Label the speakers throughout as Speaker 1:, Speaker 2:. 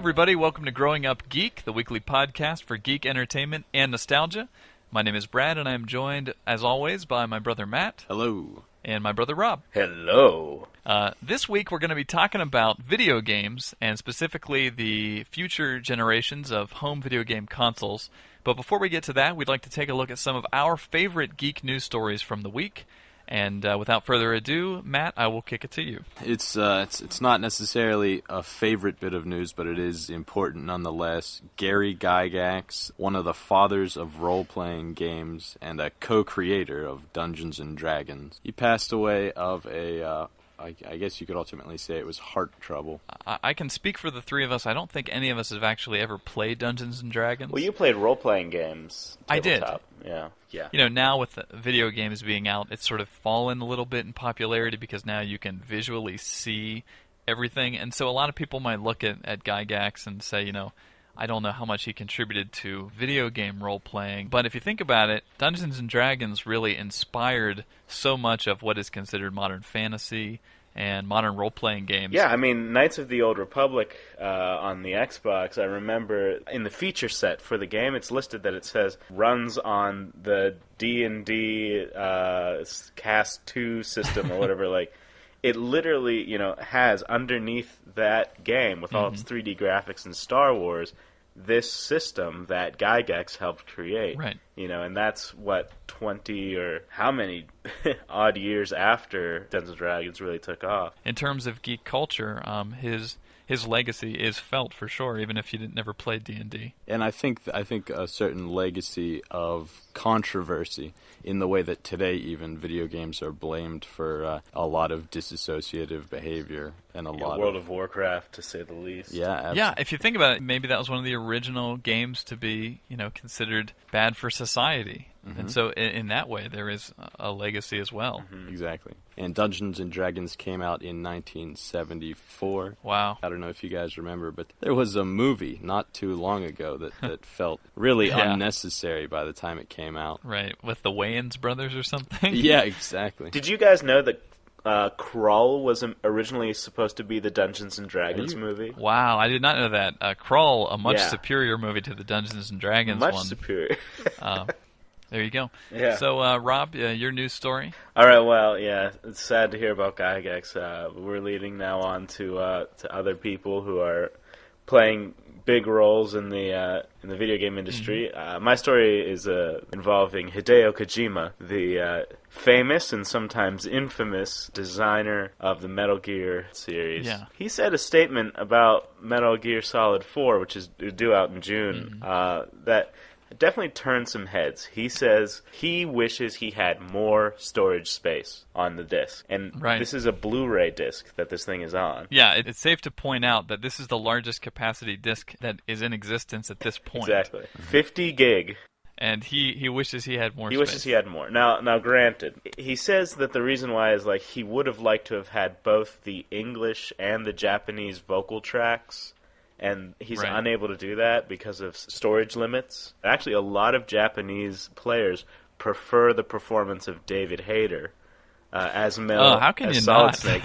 Speaker 1: everybody. Welcome to Growing Up Geek, the weekly podcast for geek entertainment and nostalgia. My name is Brad, and I am joined, as always, by my brother Matt.
Speaker 2: Hello.
Speaker 1: And my brother Rob.
Speaker 3: Hello.
Speaker 1: This week we're going to be talking about video games, and specifically the future generations of home video game consoles. But before we get to that, we'd like to take a look at some of our favorite geek news stories from the week. And without further ado, Matt, I will kick it to you.
Speaker 2: It's not necessarily a favorite bit of news, but it is important nonetheless. Gary Gygax, one of the fathers of role-playing games and a co-creator of Dungeons & Dragons, he passed away of a... I guess you could ultimately say it was heart trouble.
Speaker 1: I can speak for the three of us. I don't think any of us have actually ever played Dungeons & Dragons.
Speaker 3: Well, you played role-playing games.
Speaker 1: I did.
Speaker 3: Yeah.
Speaker 1: You know, now with the video games being out, it's sort of fallen a little bit in popularity because now you can visually see everything. And so a lot of people might look at Gygax and say, you know, I don't know how much he contributed to video game role-playing. But if you think about it, Dungeons & Dragons really inspired so much of what is considered modern fantasy and modern role-playing games.
Speaker 3: Yeah, I mean, Knights of the Old Republic on the Xbox, I remember in the feature set for the game, it's listed that it says runs on the D&D Cast 2 system or whatever. Like, it literally, you know, has underneath that game with all its 3D graphics and Star Wars, this system that Gygax helped create.
Speaker 1: Right.
Speaker 3: You know, and that's what 20 or how many odd years after Dungeons & Dragons really took off.
Speaker 1: In terms of geek culture, his legacy is felt for sure, even if you never played D&D.
Speaker 2: And I think a certain legacy of controversy in the way that today even video games are blamed for a lot of disassociative behavior and a lot
Speaker 3: World of Warcraft, to say the least.
Speaker 2: Yeah, absolutely.
Speaker 1: Yeah, if you think about it, maybe that was one of the original games to be, you know, considered bad for society. And so in that way, there is a legacy as well.
Speaker 2: Exactly. And Dungeons & Dragons came out in 1974.
Speaker 1: Wow.
Speaker 2: I don't know if you guys remember, but there was a movie not too long ago that felt really unnecessary by the time it came out.
Speaker 1: Right, with the Wayans brothers or something?
Speaker 2: Yeah, exactly.
Speaker 3: Did you guys know that Krull was originally supposed to be the Dungeons & Dragons movie?
Speaker 1: Wow, I did not know that. Krull, a much superior movie to the Dungeons & Dragons one.
Speaker 3: Much superior.
Speaker 1: There you go.
Speaker 3: Yeah.
Speaker 1: So, Rob, your news story?
Speaker 3: All right, well, yeah, it's sad to hear about Gygax. We're leading now on to other people who are playing big roles in the video game industry. My story is involving Hideo Kojima, the famous and sometimes infamous designer of the Metal Gear series.
Speaker 1: Yeah.
Speaker 3: He said a statement about Metal Gear Solid 4, which is due out in June, that definitely turned some heads. He says he wishes he had more storage space on the disc. And this is a Blu-ray disc that this thing is on.
Speaker 1: Yeah, it's safe to point out that this is the largest capacity disc that is in existence at this point.
Speaker 3: Exactly. 50 gig.
Speaker 1: And he wishes he had more space.
Speaker 3: He wishes he had more. Now, granted, he says that the reason why is, like, he would have liked to have had both the English and the Japanese vocal tracks. And he's unable to do that because of storage limits. Actually, a lot of Japanese players prefer the performance of David Hayter as Solid
Speaker 1: not?
Speaker 3: Snake,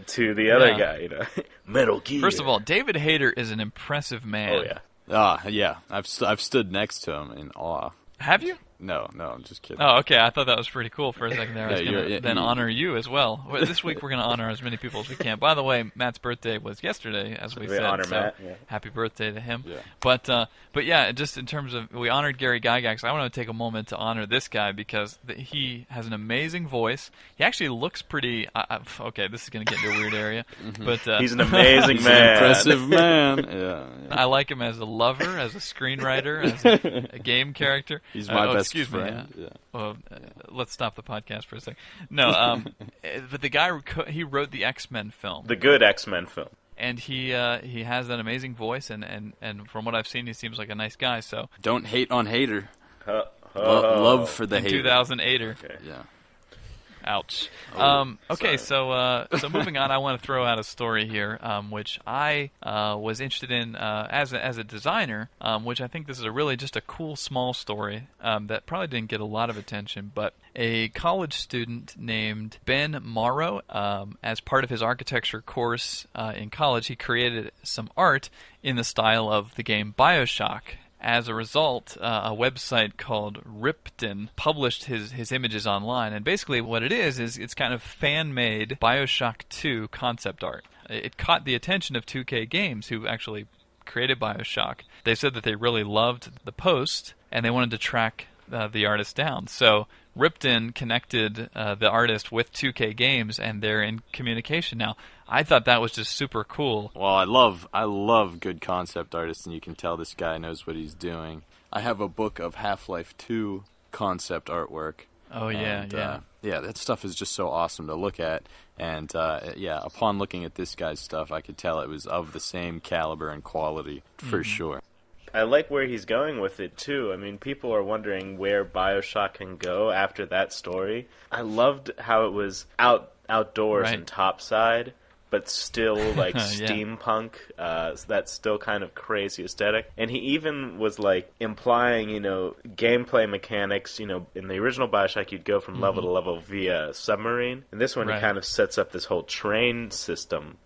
Speaker 3: to the other guy, you know, Metal Gear.
Speaker 1: First of all, David Hayter is an impressive man.
Speaker 3: Oh yeah.
Speaker 2: Yeah. I've stood next to him in awe.
Speaker 1: Have you?
Speaker 2: No, I'm just kidding.
Speaker 1: Oh, okay. I thought that was pretty cool for a second there. I was going to
Speaker 2: then
Speaker 1: honor you as well. This week we're going to honor as many people as we can. By the way, Matt's birthday was yesterday, as we said.
Speaker 3: Honor Matt.
Speaker 1: Happy birthday to him.
Speaker 2: Yeah.
Speaker 1: But yeah, just in terms of, we honored Gary Gygax. I want to take a moment to honor this guy because he has an amazing voice. He actually looks pretty. Okay, this is going to get into a weird area, but
Speaker 3: he's an amazing
Speaker 2: he's
Speaker 3: man,
Speaker 2: an impressive man. Yeah.
Speaker 1: I like him as a lover, as a screenwriter, as a game character.
Speaker 2: He's my best
Speaker 1: excuse
Speaker 2: friend.
Speaker 1: Me, Well, let's stop the podcast for a second. No, but the guy, he wrote the X-Men film.
Speaker 3: The good X-Men film.
Speaker 1: And he has that amazing voice, and from what I've seen, he seems like a nice guy. So
Speaker 2: don't hate on Hater. Love for the Hater.
Speaker 1: 2008er.
Speaker 3: Okay.
Speaker 2: Yeah.
Speaker 1: Ouch. Okay,
Speaker 2: sorry.
Speaker 1: so moving on, I want to throw out a story here, which I was interested in as a designer, which I think this is just a cool small story that probably didn't get a lot of attention, but a college student named Ben Morrow, as part of his architecture course in college, he created some art in the style of the game Bioshock. As a result, a website called Ripton published his images online, and basically what it is it's kind of fan-made Bioshock 2 concept art. It caught the attention of 2K Games, who actually created Bioshock. They said that they really loved the post, and they wanted to track the artist down. So Ripton connected the artist with 2K Games, and they're in communication now. I thought that was just super cool.
Speaker 2: Well, I love good concept artists, and you can tell this guy knows what he's doing. I have a book of Half-Life 2 concept artwork.
Speaker 1: Oh, yeah,
Speaker 2: and, yeah, that stuff is just so awesome to look at. And, upon looking at this guy's stuff, I could tell it was of the same caliber and quality, for sure.
Speaker 3: I like where he's going with it, too. I mean, people are wondering where Bioshock can go after that story. I loved how it was outdoors and topside, but still like steampunk. So that's still kind of crazy aesthetic. And he even was like implying, gameplay mechanics. In the original Bioshock, you'd go from level to level via submarine. And this one, he kind of sets up this whole train system.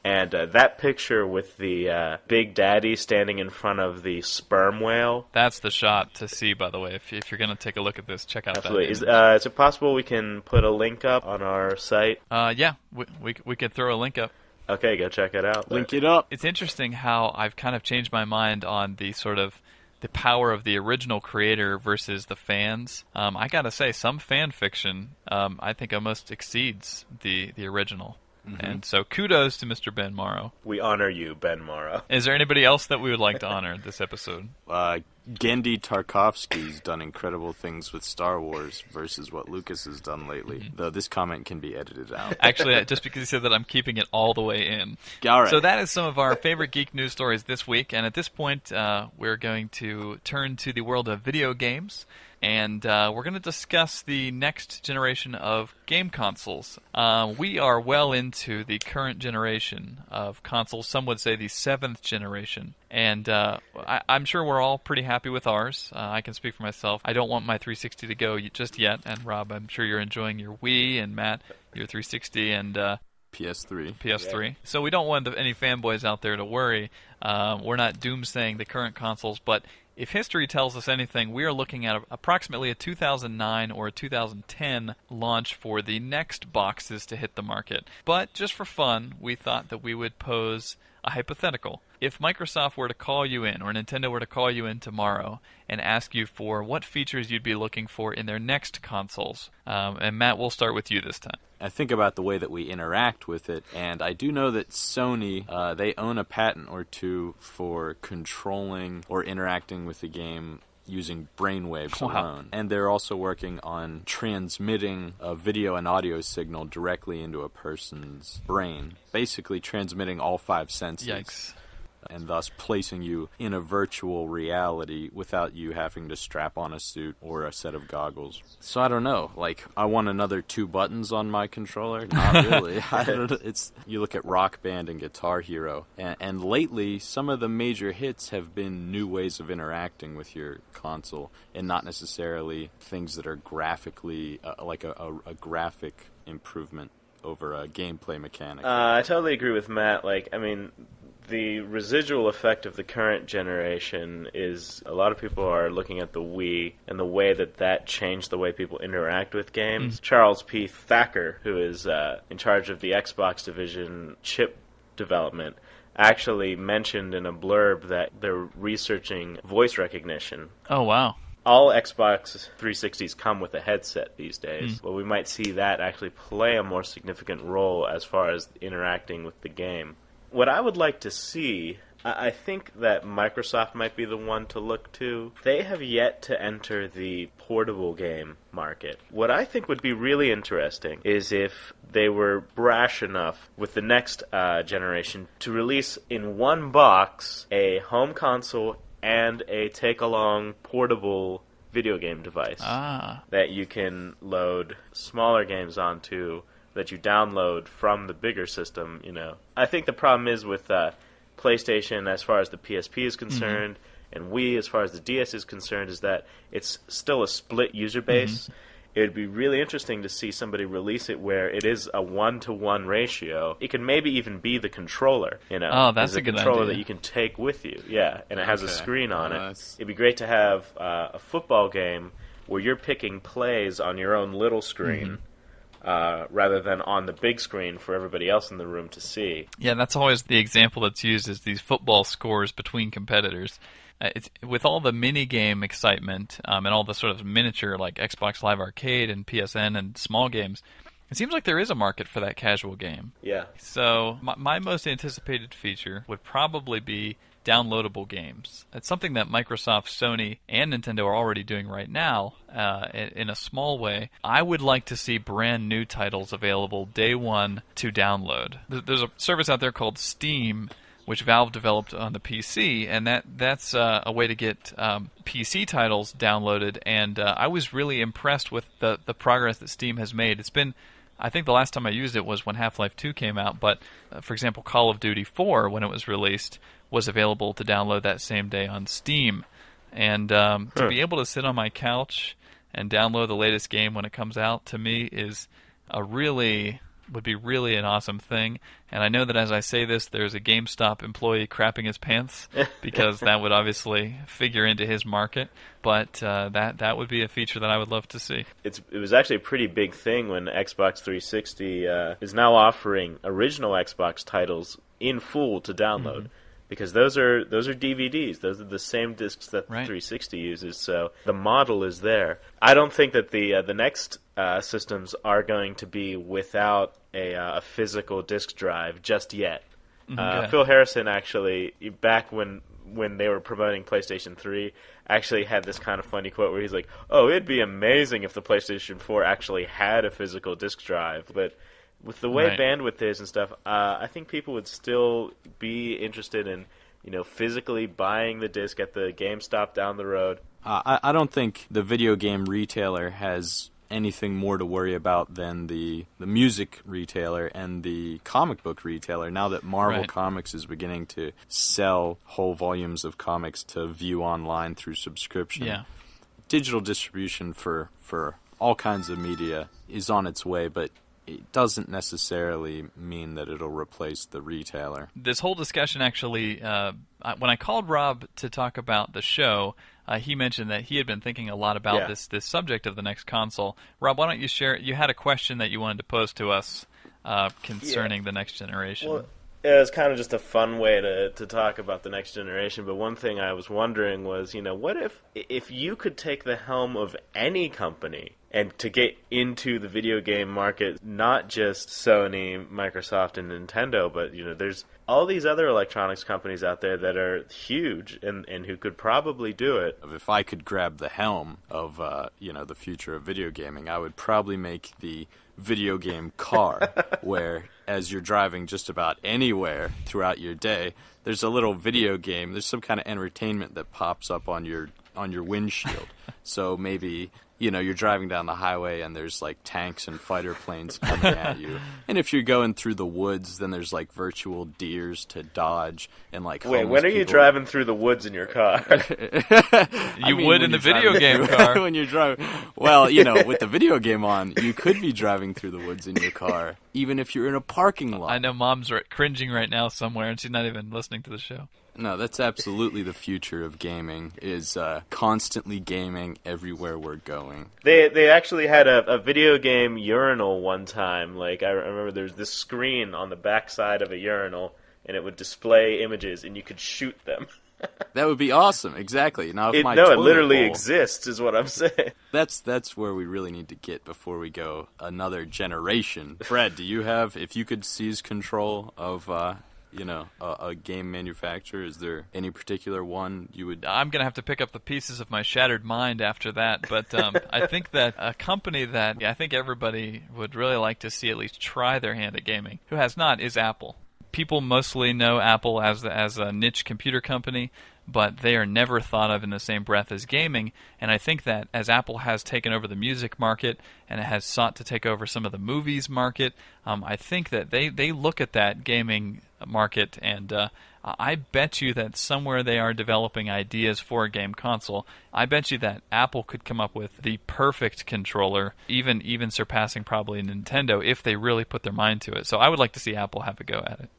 Speaker 3: And that picture with the Big Daddy standing in front of the sperm whale.
Speaker 1: That's the shot to see, by the way. If you're going to take a look at this, check out
Speaker 3: Absolutely.
Speaker 1: that.
Speaker 3: Is it possible we can put a link up on our site?
Speaker 1: Yeah, we could throw a link up.
Speaker 3: Okay, go check it out.
Speaker 2: Link it up.
Speaker 1: It's interesting how I've kind of changed my mind on the the power of the original creator versus the fans. I got to say, some fan fiction I think almost exceeds the original. And so kudos to Mr. Ben Morrow.
Speaker 3: We honor you, Ben Morrow.
Speaker 1: Is there anybody else that we would like to honor this episode?
Speaker 2: Gendy Tarkovsky's done incredible things with Star Wars versus what Lucas has done lately, though this comment can be edited out.
Speaker 1: Actually, just because he said that, I'm keeping it all the way in.
Speaker 2: All right.
Speaker 1: So that is some of our favorite geek news stories this week, and at this point, we're going to turn to the world of video games. And we're going to discuss the next generation of game consoles. We are well into the current generation of consoles. Some would say the 7th generation. And I'm sure we're all pretty happy with ours. I can speak for myself. I don't want my 360 to go just yet. And Rob, I'm sure you're enjoying your Wii, and Matt, your 360 and
Speaker 2: PS3.
Speaker 1: Yeah. So we don't want any fanboys out there to worry. We're not doomsaying the current consoles, but if history tells us anything, we are looking at approximately a 2009 or a 2010 launch for the next boxes to hit the market. But just for fun, we thought that we would pose a hypothetical. If Microsoft were to call you in, or Nintendo were to call you in tomorrow and ask you for what features you'd be looking for in their next consoles, and Matt, we'll start with you this time.
Speaker 2: I think about the way that we interact with it, and I do know that Sony, they own a patent or two for controlling or interacting with the game using brainwaves alone. And they're also working on transmitting a video and audio signal directly into a person's brain, basically transmitting all 5 senses.
Speaker 1: Yikes.
Speaker 2: And thus placing you in a virtual reality without you having to strap on a suit or a set of goggles. So I don't know. I want another 2 buttons on my controller? Not really. I don't know. You look at Rock Band and Guitar Hero, and lately some of the major hits have been new ways of interacting with your console, and not necessarily things that are graphically like a graphic improvement over a gameplay mechanic.
Speaker 3: I totally agree with Matt. The residual effect of the current generation is a lot of people are looking at the Wii and the way that changed the way people interact with games. Charles P. Thacker, who is in charge of the Xbox division chip development, actually mentioned in a blurb that they're researching voice recognition.
Speaker 1: Oh, wow.
Speaker 3: All Xbox 360s come with a headset these days. Well, we might see that actually play a more significant role as far as interacting with the game. What I would like to see, I think that Microsoft might be the one to look to. They have yet to enter the portable game market. What I think would be really interesting is if they were brash enough with the next generation to release in one box a home console and a take-along portable video game device
Speaker 1: Ah.
Speaker 3: that you can load smaller games onto that you download from the bigger system, I think the problem is with PlayStation as far as the PSP is concerned and Wii as far as the DS is concerned is that it's still a split user base. It would be really interesting to see somebody release it where it is a 1-to-1 ratio. It could maybe even be the controller,
Speaker 1: Oh, that's a good
Speaker 3: controller
Speaker 1: idea.
Speaker 3: that you can take with you, yeah, and it has a
Speaker 2: Okay.
Speaker 3: screen on
Speaker 2: Well,
Speaker 3: it. It'd be great to have a football game where you're picking plays on your own little screen rather than on the big screen for everybody else in the room to see.
Speaker 1: Yeah, that's always the example that's used is these football scores between competitors. It's with all the mini-game excitement and all the sort of miniature like Xbox Live Arcade and PSN and small games, it seems like there is a market for that casual game.
Speaker 3: Yeah.
Speaker 1: So my most anticipated feature would probably be downloadable games. It's something that Microsoft, Sony, and Nintendo are already doing right now in a small way. I would like to see brand new titles available day one to download. There's a service out there called Steam, which Valve developed on the PC, and that's a way to get PC titles downloaded, and I was really impressed with the progress that Steam has made. It's been, I think the last time I used it was when Half-Life 2 came out, but for example, Call of Duty 4, when it was released, was available to download that same day on Steam. And to be able to sit on my couch and download the latest game when it comes out, to me, is would be really an awesome thing. And I know that as I say this, there's a GameStop employee crapping his pants because that would obviously figure into his market. But that would be a feature that I would love to see.
Speaker 3: It was actually a pretty big thing when Xbox 360 is now offering original Xbox titles in full to download. Because those are DVDs. Those are the same discs that the 360 uses. So the model is there. I don't think that the next systems are going to be without a physical disc drive just yet. Phil Harrison actually, back when they were promoting PlayStation 3, actually had this kind of funny quote where he's like, "Oh, it'd be amazing if the PlayStation 4 actually had a physical disc drive," but with the way bandwidth is and stuff, I think people would still be interested in, physically buying the disc at the GameStop down the road.
Speaker 2: I don't think the video game retailer has anything more to worry about than the music retailer and the comic book retailer. Now that Marvel Comics is beginning to sell whole volumes of comics to view online through subscription, digital distribution for all kinds of media is on its way, but it doesn't necessarily mean that it'll replace the retailer.
Speaker 1: This whole discussion actually, when I called Rob to talk about the show, he mentioned that he had been thinking a lot about this subject of the next console. Rob, why don't you share? You had a question that you wanted to pose to us concerning the next generation.
Speaker 3: Well, it was kind of just a fun way to talk about the next generation, but one thing I was wondering was, what if you could take the helm of any company and to get into the video game market, not just Sony, Microsoft, and Nintendo, but there's all these other electronics companies out there that are huge and who could probably do it.
Speaker 2: If I could grab the helm of the future of video gaming, I would probably make the video game car where as you're driving just about anywhere throughout your day, there's a little video game, there's some kind of entertainment that pops up on your windshield. So maybe you're driving down the highway and there's like tanks and fighter planes coming at you. And if you're going through the woods, then there's like virtual deers to dodge and like.
Speaker 3: Wait, when are you driving through the woods in your car?
Speaker 1: You would in the video game car.
Speaker 2: When you're driving. Well, with the video game on, you could be driving through the woods in your car, even if you're in a parking lot.
Speaker 1: I know Mom's cringing right now somewhere, and she's not even listening to the show.
Speaker 2: No, that's absolutely the future of gaming, is constantly gaming everywhere we're going.
Speaker 3: They actually had a video game urinal one time. Like, I remember there's this screen on the back side of a urinal, and it would display images, and you could shoot them.
Speaker 2: That would be awesome, exactly. Now, if
Speaker 3: It
Speaker 2: toilet
Speaker 3: literally
Speaker 2: bowl,
Speaker 3: exists, is what I'm saying.
Speaker 2: That's where we really need to get before we go another generation. Fred, do you have, if you could seize control of a game manufacturer, is there any particular one you would?
Speaker 1: I'm going to have to pick up the pieces of my shattered mind after that, but I think that a company that I think everybody would really like to see at least try their hand at gaming, who has not, is Apple. People mostly know Apple as a niche computer company, but they are never thought of in the same breath as gaming. And I think that as Apple has taken over the music market and it has sought to take over some of the movies market, I think that they look at that gaming market, and I bet you that somewhere they are developing ideas for a game console. I bet you that Apple could come up with the perfect controller, even surpassing probably Nintendo, if they really put their mind to it. So I would like to see Apple have a go at it.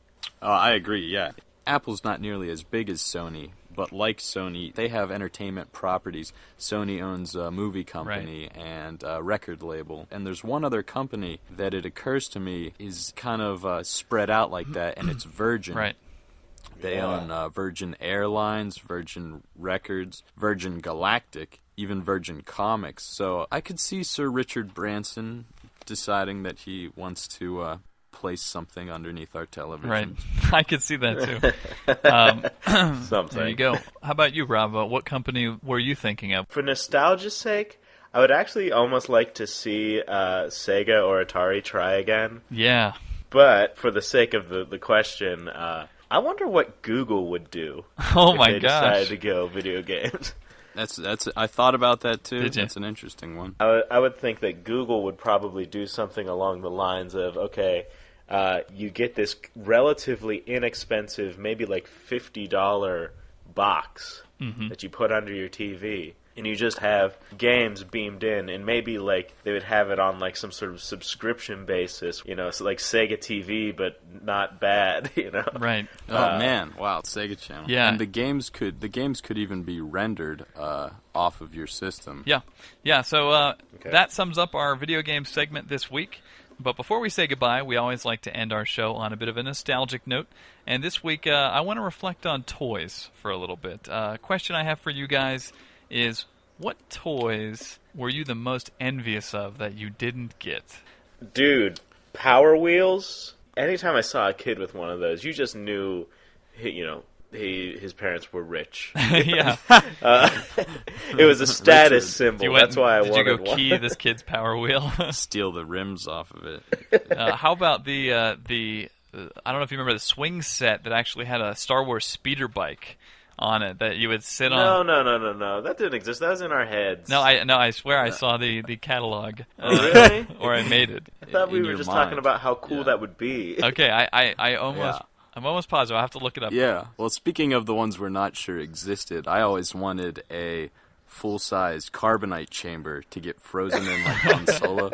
Speaker 2: I agree, yeah. Apple's not nearly as big as Sony, but like Sony, they have entertainment properties. Sony owns a movie company and a record label. And there's one other company that it occurs to me is kind of spread out like that, and it's Virgin.
Speaker 1: Right.
Speaker 2: They own Virgin Airlines, Virgin Records, Virgin Galactic, even Virgin Comics. So I could see Sir Richard Branson deciding that he wants to place something underneath our television.
Speaker 1: Right. I could see that too.
Speaker 3: Something.
Speaker 1: There you go. How about you, Rob? What company were you thinking of?
Speaker 3: For nostalgia's sake, I would actually almost like to see Sega or Atari try again.
Speaker 1: Yeah.
Speaker 3: But for the sake of the question, I wonder what Google would do.
Speaker 1: Oh
Speaker 3: if
Speaker 1: my
Speaker 3: they
Speaker 1: gosh.
Speaker 3: decided to go video games.
Speaker 2: That's. I thought about that too.
Speaker 1: Did you?
Speaker 2: That's an interesting one.
Speaker 3: I would think that Google would probably do something along the lines of, okay, you get this relatively inexpensive, maybe like $50 box that you put under your TV, and you just have games beamed in, and maybe like they would have it on like some sort of subscription basis, so like Sega TV, but not bad,
Speaker 1: Right.
Speaker 2: Oh man! Wow, Sega Channel.
Speaker 1: Yeah.
Speaker 2: And the games could even be rendered off of your system.
Speaker 1: Yeah. So
Speaker 3: Okay.
Speaker 1: that sums up our video game segment this week. But before we say goodbye, we always like to end our show on a bit of a nostalgic note. And this week, I want to reflect on toys for a little bit. Question I have for you guys is, what toys were you the most envious of that you didn't get?
Speaker 3: Dude, Power Wheels. Anytime I saw a kid with one of those, you just knew, his parents were rich.
Speaker 1: Yeah.
Speaker 3: It was a status
Speaker 2: Richard,
Speaker 3: symbol. That's why I
Speaker 1: did
Speaker 3: wanted
Speaker 1: you go
Speaker 3: one.
Speaker 1: key this kid's Power Wheel?
Speaker 2: Steal the rims off of it.
Speaker 1: How about the I don't know if you remember the swing set that actually had a Star Wars speeder bike on it that you would sit on.
Speaker 3: No. That didn't exist. That was in our heads.
Speaker 1: No, I swear I saw the catalog.
Speaker 3: Really?
Speaker 1: Or I made it.
Speaker 3: I thought we
Speaker 2: in
Speaker 3: were
Speaker 2: your
Speaker 3: just
Speaker 2: mind.
Speaker 3: talking about how cool that would be.
Speaker 1: Okay, I'm almost positive. I have to look it up.
Speaker 2: Yeah. Well, speaking of the ones we're not sure existed, I always wanted a full-size carbonite chamber to get frozen in like Han Solo.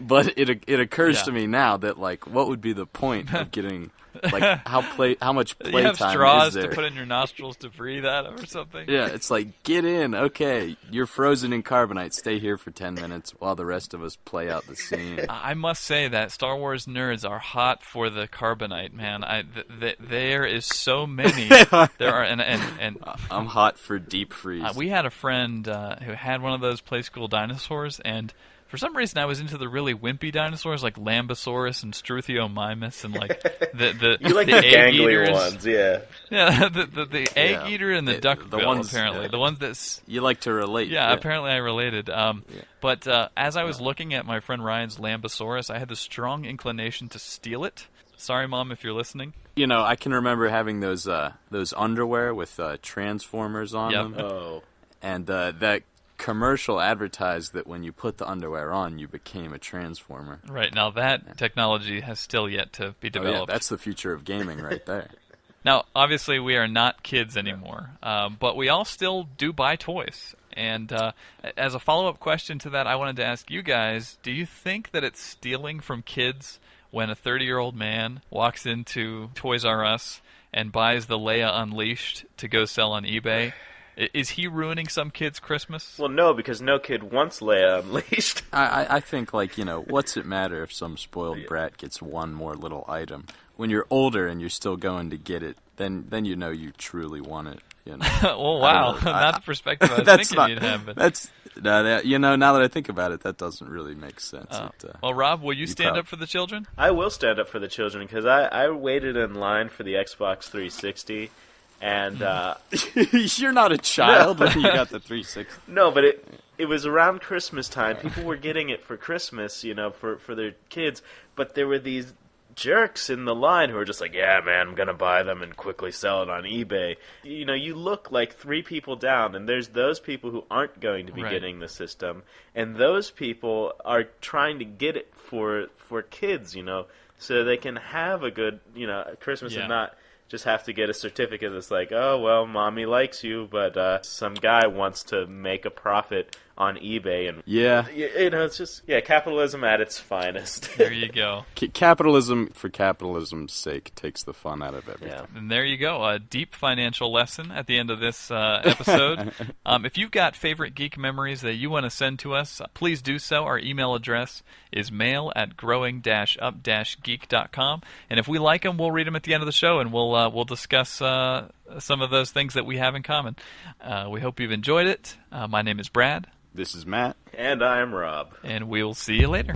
Speaker 2: But it occurs to me now that like, what would be the point of getting like how much
Speaker 1: You have
Speaker 2: playtime
Speaker 1: straws
Speaker 2: is there?
Speaker 1: to put in your nostrils to breathe out of or something.
Speaker 2: Yeah, it's like, get in, okay, you're frozen in carbonite, stay here for 10 minutes while the rest of us play out the scene.
Speaker 1: I must say that Star Wars nerds are hot for the carbonite, man. There is so many. There are, and
Speaker 2: I'm hot for deep freeze.
Speaker 1: we had a friend who had one of those Play School dinosaurs, and for some reason I was into the really wimpy dinosaurs like Lambosaurus and Struthiomimus and like the
Speaker 3: You like
Speaker 1: the
Speaker 3: the
Speaker 1: egg
Speaker 3: gangly
Speaker 1: eaters.
Speaker 3: ones, yeah.
Speaker 1: Yeah, the egg eater and the
Speaker 2: The
Speaker 1: duckbill,
Speaker 2: ones-
Speaker 1: apparently.
Speaker 2: yeah.
Speaker 1: The ones that...
Speaker 2: You like to relate.
Speaker 1: Yeah, apparently I related. But as I was looking at my friend Ryan's Lambosaurus, I had the strong inclination to steal it. Sorry, Mom, if you're listening.
Speaker 2: I can remember having those underwear with Transformers on them.
Speaker 3: Oh.
Speaker 2: And that commercial advertised that when you put the underwear on, you became a Transformer.
Speaker 1: Right, now that technology has still yet to be
Speaker 2: Oh,
Speaker 1: developed.
Speaker 2: yeah, that's the future of gaming right there.
Speaker 1: Now, obviously, we are not kids anymore, but we all still do buy toys. And as a follow-up question to that, I wanted to ask you guys, do you think that it's stealing from kids when a 30-year-old man walks into Toys R Us and buys the Leia Unleashed to go sell on eBay? Is he ruining some kid's Christmas?
Speaker 3: Well, no, because no kid wants Leia Unleashed.
Speaker 2: I think, what's it matter if some spoiled brat gets one more little item? When you're older and you're still going to get it, then you truly want it.
Speaker 1: Well, wow, not the perspective I was
Speaker 2: that's
Speaker 1: thinking
Speaker 2: not,
Speaker 1: you'd have. But...
Speaker 2: That's now that I think about it, that doesn't really make sense.
Speaker 1: Well, Rob, will you stand up for the children?
Speaker 3: I will stand up for the children because I waited in line for the Xbox 360, and
Speaker 2: You're not a child when you got the 360.
Speaker 3: no, but it was around Christmas time. People were getting it for Christmas, for their kids, but there were these jerks in the line who are just like, yeah, man, I'm going to buy them and quickly sell it on eBay. You know, you look like 3 people down, and there's those people who aren't going to be getting the system, and those people are trying to get it for kids, you know, so they can have a good, you know, Christmas and not just have to get a certificate that's like, oh, well, mommy likes you, but some guy wants to make a profit on eBay. And you know, it's just, capitalism at its finest.
Speaker 1: There you go.
Speaker 2: Capitalism, for capitalism's sake, takes the fun out of everything.
Speaker 1: Yeah. And there you go, a deep financial lesson at the end of this episode. If you've got favorite geek memories that you want to send to us, please do so. Our email address is mail@growing-up-geek.com. And if we like them, we'll read them at the end of the show, and we'll discuss some of those things that we have in common. We hope you've enjoyed it. My name is Brad.
Speaker 2: This is Matt.
Speaker 3: And I'm Rob.
Speaker 1: And we'll see you later.